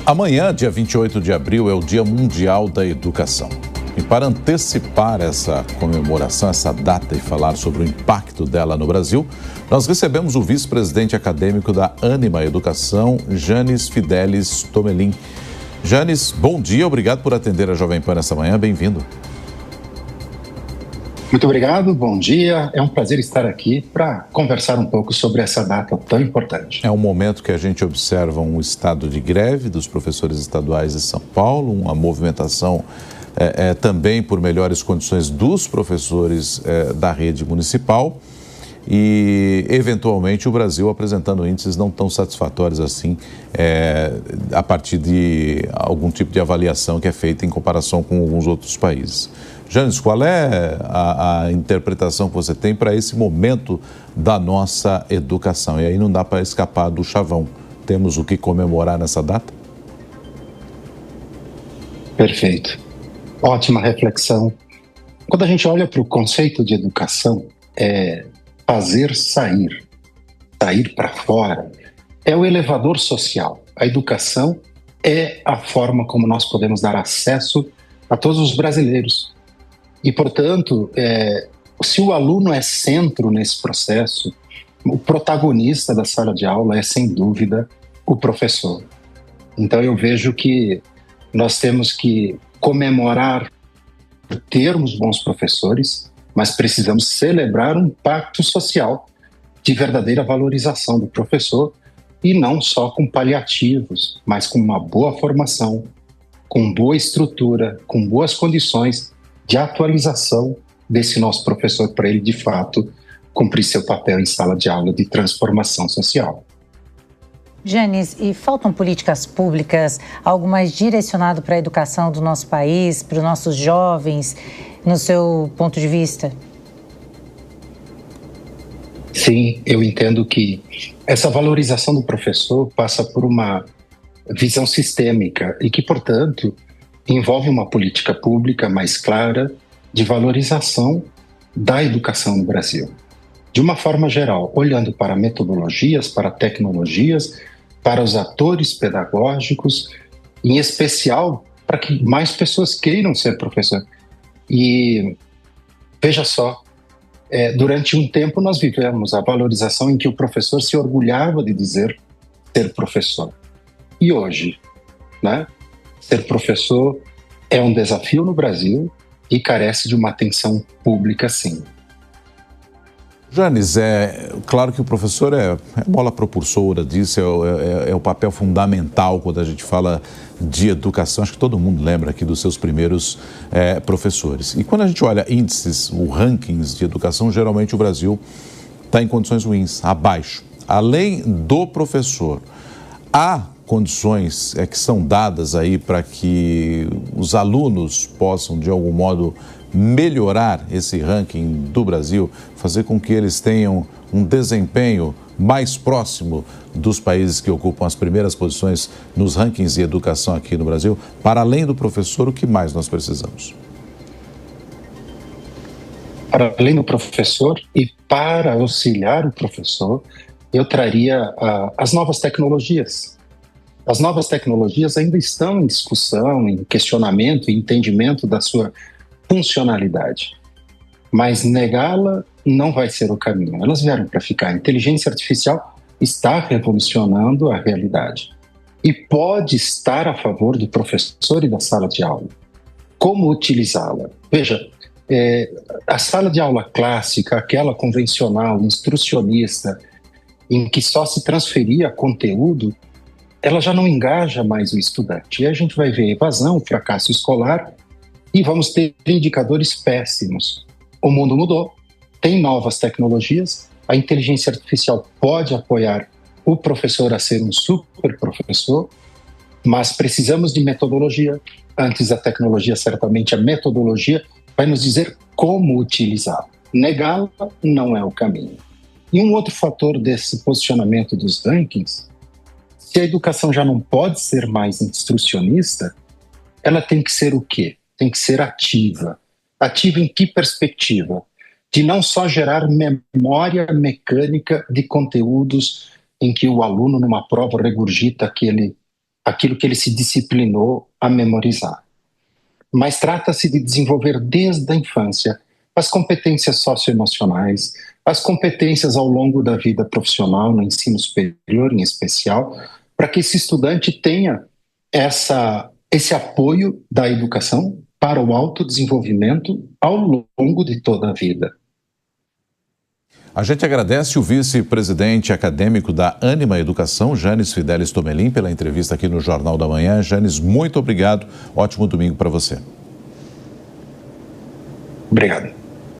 Amanhã, dia 28 de abril, é o Dia Mundial da Educação. E para antecipar essa comemoração, essa data e falar sobre o impacto dela no Brasil, nós recebemos o vice-presidente acadêmico da Ânima Educação, Janes Fidelis Tomelin. Janes, bom dia, obrigado por atender a Jovem Pan essa manhã, bem-vindo. Muito obrigado, bom dia. É um prazer estar aqui para conversar um pouco sobre essa data tão importante. É um momento que a gente observa um estado de greve dos professores estaduais de São Paulo, uma movimentação também por melhores condições dos professores da rede municipal e, eventualmente, o Brasil apresentando índices não tão satisfatórios assim a partir de algum tipo de avaliação que é feita em comparação com alguns outros países. Janes, qual é a interpretação que você tem para esse momento da nossa educação? E aí não dá para escapar do chavão. Temos o que comemorar nessa data? Perfeito. Ótima reflexão. Quando a gente olha para o conceito de educação, é fazer sair para fora, é o elevador social. A educação é a forma como nós podemos dar acesso a todos os brasileiros. E, portanto, se o aluno é centro nesse processo, o protagonista da sala de aula é, sem dúvida, o professor. Então, eu vejo que nós temos que comemorar por termos bons professores, mas precisamos celebrar um pacto social de verdadeira valorização do professor e não só com paliativos, mas com uma boa formação, com boa estrutura, com boas condições de atualização desse nosso professor para ele, de fato, cumprir seu papel em sala de aula de transformação social. Janes, e faltam políticas públicas, algo mais direcionado para a educação do nosso país, para os nossos jovens, no seu ponto de vista? Sim, eu entendo que essa valorização do professor passa por uma visão sistêmica e que, portanto, envolve uma política pública mais clara de valorização da educação no Brasil. De uma forma geral, olhando para metodologias, para tecnologias, para os atores pedagógicos, em especial para que mais pessoas queiram ser professor. E veja só, durante um tempo nós vivemos a valorização em que o professor se orgulhava de dizer ser professor. E hoje, né? Ser professor é um desafio no Brasil e carece de uma atenção pública, sim. Janes, claro que o professor é bola propulsora disso, é o papel fundamental quando a gente fala de educação. Acho que todo mundo lembra aqui dos seus primeiros professores. E quando a gente olha índices, rankings de educação, geralmente o Brasil está em condições ruins, abaixo. Além do professor, há condições que são dadas aí para que os alunos possam, de algum modo, melhorar esse ranking do Brasil, fazer com que eles tenham um desempenho mais próximo dos países que ocupam as primeiras posições nos rankings de educação aqui no Brasil? Para além do professor, o que mais nós precisamos? Para além do professor e para auxiliar o professor, eu traria as novas tecnologias. As novas tecnologias ainda estão em discussão, em questionamento e entendimento da sua funcionalidade. Mas negá-la não vai ser o caminho. Elas vieram para ficar. A inteligência artificial está revolucionando a realidade e pode estar a favor do professor e da sala de aula. Como utilizá-la? Veja, a sala de aula clássica, aquela convencional, instrucionista, em que só se transferia conteúdo, ela já não engaja mais o estudante. E a gente vai ver evasão, fracasso escolar e vamos ter indicadores péssimos. O mundo mudou, tem novas tecnologias, a inteligência artificial pode apoiar o professor a ser um super professor, mas precisamos de metodologia. Antes da tecnologia, certamente a metodologia vai nos dizer como utilizá-la. Negá-la não é o caminho. E um outro fator desse posicionamento dos rankings, se a educação já não pode ser mais instrucionista, ela tem que ser o quê? Tem que ser ativa. Ativa em que perspectiva? De não só gerar memória mecânica de conteúdos em que o aluno, numa prova, regurgita aquele aquilo que ele se disciplinou a memorizar. Mas trata-se de desenvolver desde a infância as competências socioemocionais, as competências ao longo da vida profissional, no ensino superior em especial, para que esse estudante tenha esse apoio da educação para o autodesenvolvimento ao longo de toda a vida. A gente agradece o vice-presidente acadêmico da Ânima Educação, Janes Fidelis Tomelin, pela entrevista aqui no Jornal da Manhã. Janes, muito obrigado. Ótimo domingo para você. Obrigado.